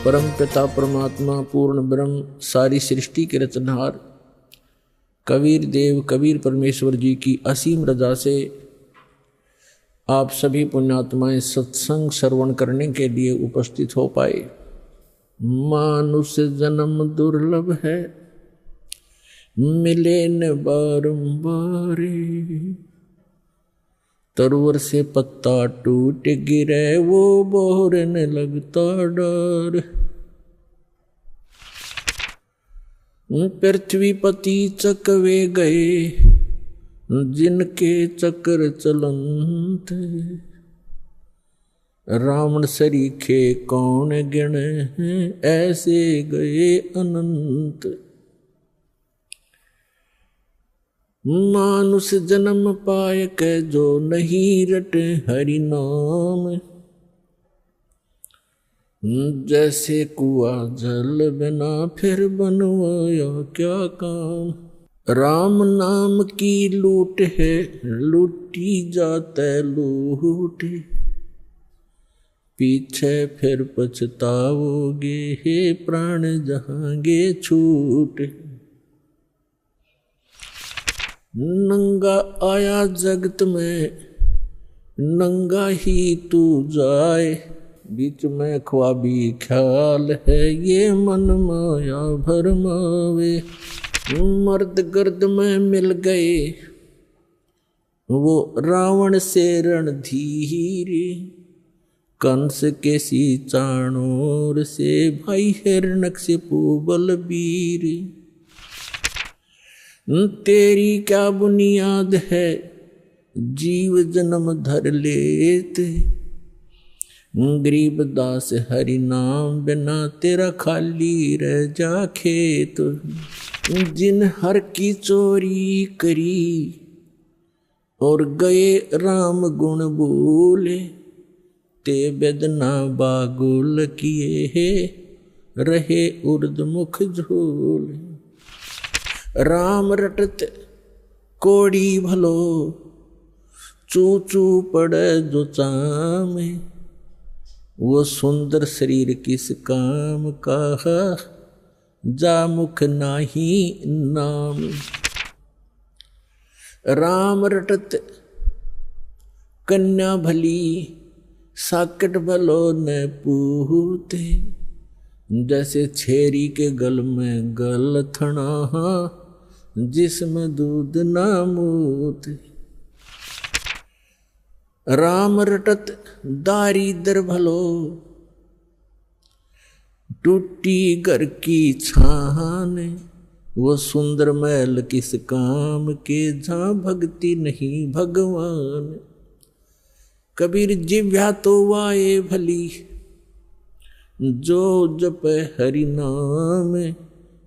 परम पिता परमात्मा पूर्ण ब्रह्म सारी सृष्टि के रचनहार कबीर देव कबीर परमेश्वर जी की असीम रजा से आप सभी पुण्यात्माएं सत्संग श्रवण करने के लिए उपस्थित हो पाए। मानुष जन्म दुर्लभ है, मिले न बारंबार। तरुवर से पत्ता टूट गिरे वो बोहरने लगता डर। पृथ्वी पति चकवे गए जिनके चक्र चलंत। रावण सरीखे कौन गिण ऐसे गए अनंत। मानुष जन्म पाए के जो नहीं रटे हरि नाम। जैसे कुआ जल बिना फिर बनवाया क्या काम। राम नाम की लूट है लूटी जाते लूट। पीछे फिर पछताओगे हे प्राण जहांगे छूट। नंगा आया जगत में नंगा ही तू जाए। बीच में ख्वाबी ख्याल है ये मन माया भरमावे। मर्द गर्द में मिल गए वो रावण से रणधीर। कंस के सी चाणोर से भाई हिरण्यकशिपु बलबीर। तेरी क्या बुनियाद है जीव जन्म धर लेते। गरीब दास हरि नाम बिना तेरा खाली रह जा खेत। जिन हर की चोरी करी और गए राम गुण बोले। ते बेदना बागुल किए है रहे उर्द मुख झोले। राम रटत कोड़ी भलो चू चू पड़े जो चामे। वो सुंदर शरीर किस काम का जा मुख नाही नाम। राम रटत कन्या भली साकट भलो न पूते। जैसे छेरी के गल में गल थना जिसमें दूध ना मूत। राम रटत दारिद्र भलो टूटी घर की छान। वो सुंदर महल किस काम के जहाँ भक्ति नहीं भगवान। कबीर जिव्या तो वाए भली जो जप हरि नाम।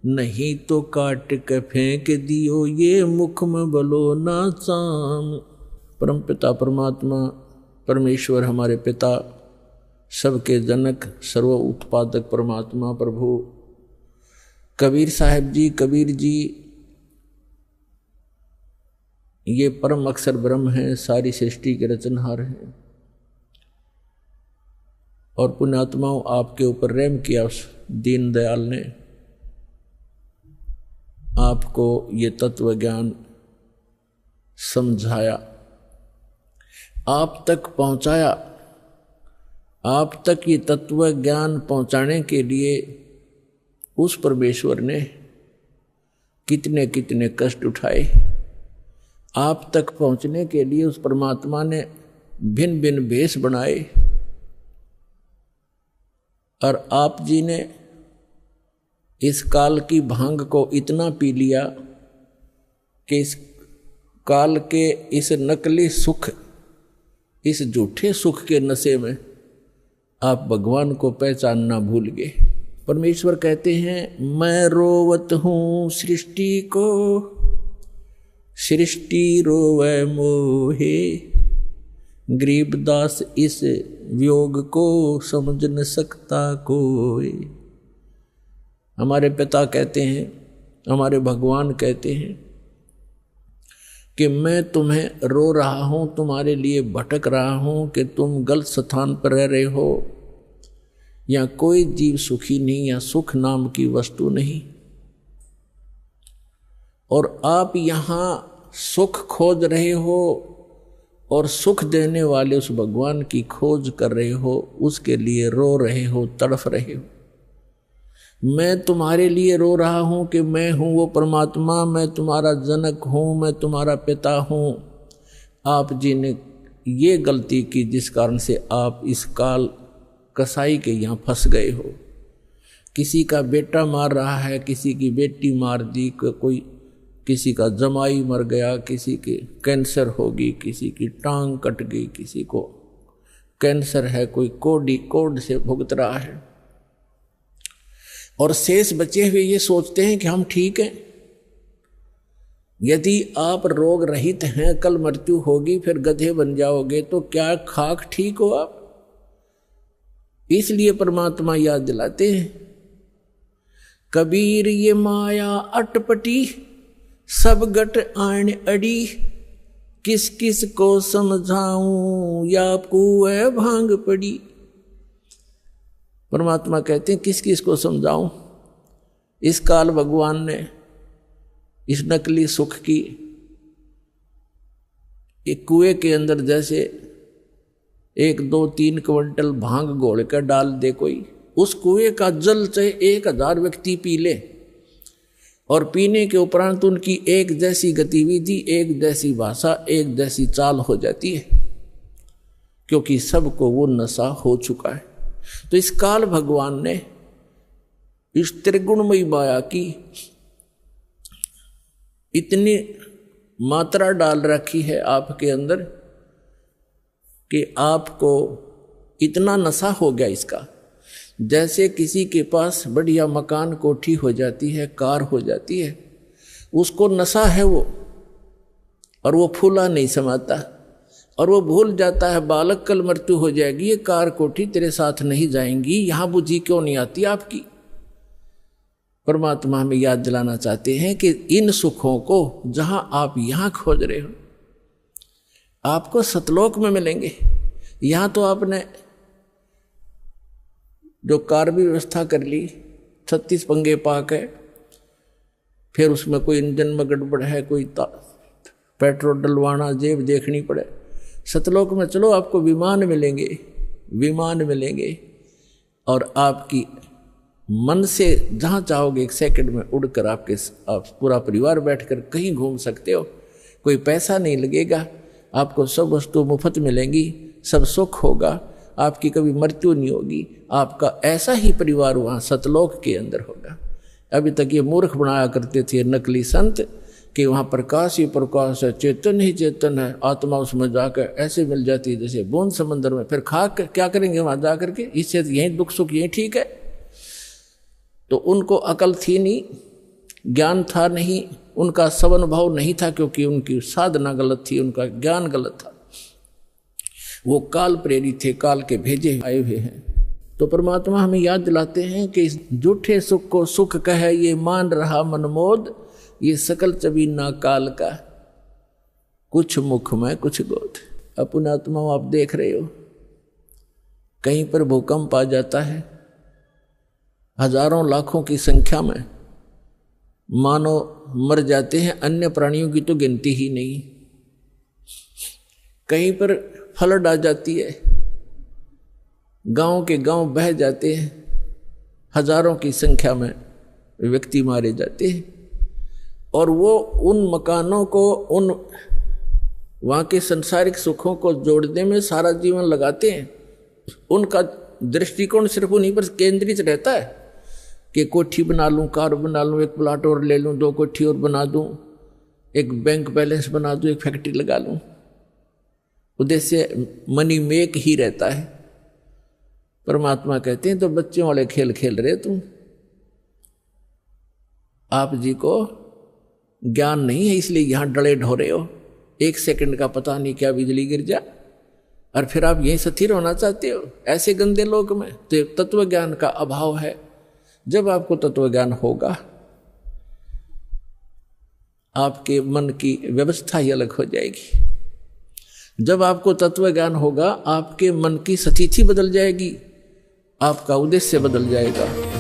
नहीं तो काट के फेंक दियो ये मुख में बलो ना चाम। परम पिता परमात्मा परमेश्वर हमारे पिता सबके जनक सर्व उत्पादक परमात्मा प्रभु कबीर साहब जी कबीर जी ये परम अक्षर ब्रह्म है, सारी सृष्टि के रचनहार हैं। और पुण्यात्माओं आपके ऊपर रहम किया उस दीन दयाल ने, आपको ये तत्व ज्ञान समझाया, आप तक पहुंचाया। आप तक ये तत्व ज्ञान पहुंचाने के लिए उस परमेश्वर ने कितने कितने कष्ट उठाए। आप तक पहुंचने के लिए उस परमात्मा ने भिन्न भिन्न भेष बनाए। और आप जी ने इस काल की भांग को इतना पी लिया कि इस काल के इस नकली सुख, इस झूठे सुख के नशे में आप भगवान को पहचानना भूल गए। परमेश्वर कहते हैं मैं रोवत हूँ सृष्टि को, सृष्टि रोवे मोहे। गरीबदास इस वियोग को समझ न सकता कोई। हमारे पिता कहते हैं, हमारे भगवान कहते हैं कि मैं तुम्हें रो रहा हूँ, तुम्हारे लिए भटक रहा हूँ कि तुम गलत स्थान पर रह रहे हो। या कोई जीव सुखी नहीं, या सुख नाम की वस्तु नहीं। और आप यहाँ सुख खोज रहे हो और सुख देने वाले उस भगवान की खोज कर रहे हो, उसके लिए रो रहे हो, तड़फ रहे हो। मैं तुम्हारे लिए रो रहा हूं कि मैं हूं वो परमात्मा, मैं तुम्हारा जनक हूं, मैं तुम्हारा पिता हूं। आप जी ने ये गलती की जिस कारण से आप इस काल कसाई के यहाँ फंस गए हो। किसी का बेटा मार रहा है, किसी की बेटी मार दी, कोई किसी का जमाई मर गया, किसी के कैंसर होगी, किसी की टांग कट गई, किसी को कैंसर है, कोई कोड से भुगत रहा है। और शेष बचे हुए ये सोचते हैं कि हम ठीक हैं। यदि आप रोग रहित हैं, कल मृत्यु होगी, फिर गधे बन जाओगे, तो क्या खाक ठीक हो आप? इसलिए परमात्मा याद दिलाते हैं, कबीर ये माया अटपटी, सब गट आण अड़ी, किस किस को समझाऊं, या कुएं भांग पड़ी। परमात्मा कहते हैं किस किस को समझाऊं। इस काल भगवान ने इस नकली सुख की एक कुएं के अंदर जैसे 1, 2, 3 क्विंटल भांग घोल कर डाल दे कोई, उस कुएं का जल चाहे 1000 व्यक्ति पी ले, और पीने के उपरांत उनकी एक जैसी गतिविधि, एक जैसी भाषा, एक जैसी चाल हो जाती है, क्योंकि सबको वो नशा हो चुका है। तो इस काल भगवान ने इस त्रिगुणमयी माया की इतनी मात्रा डाल रखी है आपके अंदर कि आपको इतना नशा हो गया इसका। जैसे किसी के पास बढ़िया मकान, कोठी हो जाती है, कार हो जाती है, उसको नशा है वो, और वो फूला नहीं समाता, और वो भूल जाता है बालक कल मृत्यु हो जाएगी, ये कार कोठी तेरे साथ नहीं जाएंगी, यहां बुद्धि क्यों नहीं आती आपकी। परमात्मा हमें याद दिलाना चाहते हैं कि इन सुखों को जहां आप यहां खोज रहे हो, आपको सतलोक में मिलेंगे। यहां तो आपने जो कार भी व्यवस्था कर ली, 36 पंगे पाक है, फिर उसमें कोई इंजन में गड़बड़ है, कोई पेट्रोल डलवाना, जेब देखनी पड़े। सतलोक में चलो, आपको विमान मिलेंगे, विमान मिलेंगे, और आपकी मन से जहाँ चाहोगे 1 सेकंड में उड़कर आप पूरा परिवार बैठकर कहीं घूम सकते हो। कोई पैसा नहीं लगेगा, आपको सब वस्तु मुफ्त मिलेंगी, सब सुख होगा, आपकी कभी मृत्यु नहीं होगी। आपका ऐसा ही परिवार वहाँ सतलोक के अंदर होगा। अभी तक ये मूर्ख बनाया करते थे नकली संत कि वहाँ प्रकाश ही प्रकाश है, चेतन ही चेतन है, आत्मा उसमें जाकर ऐसे मिल जाती है जैसे बूंद समंदर में। फिर खा कर क्या करेंगे वहाँ जा करके? इससे यहीं दुख सुख यहीं ठीक है। तो उनको अकल थी नहीं, ज्ञान था नहीं, उनका सवनुभाव नहीं था, क्योंकि उनकी साधना गलत थी, उनका ज्ञान गलत था। वो काल प्रेरित थे, काल के भेजे आए हुए हैं। तो परमात्मा हमें याद दिलाते हैं कि इस झूठे सुख को सुख कहे ये मान रहा मनमोद, ये सकल चबीना काल का, कुछ मुख में कुछ गोद। अपना आत्मा आप देख रहे हो, कहीं पर भूकंप आ जाता है, हजारों लाखों की संख्या में मानव मर जाते हैं, अन्य प्राणियों की तो गिनती ही नहीं। कहीं पर फ्लड आ जाती है, गांव के गांव बह जाते हैं, हजारों की संख्या में व्यक्ति मारे जाते हैं, और वो उन मकानों को, उन वहाँ के संसारिक सुखों को जोड़ने में सारा जीवन लगाते हैं। उनका दृष्टिकोण सिर्फ उन्हीं पर केंद्रित रहता है कि कोठी बना लूँ, कार बना लूँ, 1 प्लाट और ले लूँ, 2 कोठी और बना दूँ, एक बैंक बैलेंस बना दूँ, एक फैक्ट्री लगा लूँ। उद्देश्य मनी मेक ही रहता है। परमात्मा कहते हैं तो बच्चों वाले खेल खेल रहे तुम, आप जी को ज्ञान नहीं है, इसलिए यहां डले ढोरे हो। 1 सेकंड का पता नहीं क्या बिजली गिर जा, और फिर आप यहीं स्थिर होना चाहते हो ऐसे गंदे लोक में। तो तत्व ज्ञान का अभाव है। जब आपको तत्व ज्ञान होगा, आपके मन की व्यवस्था ही अलग हो जाएगी। जब आपको तत्व ज्ञान होगा, आपके मन की स्थिति बदल जाएगी। आपका उद्देश्य बदल जाएगा।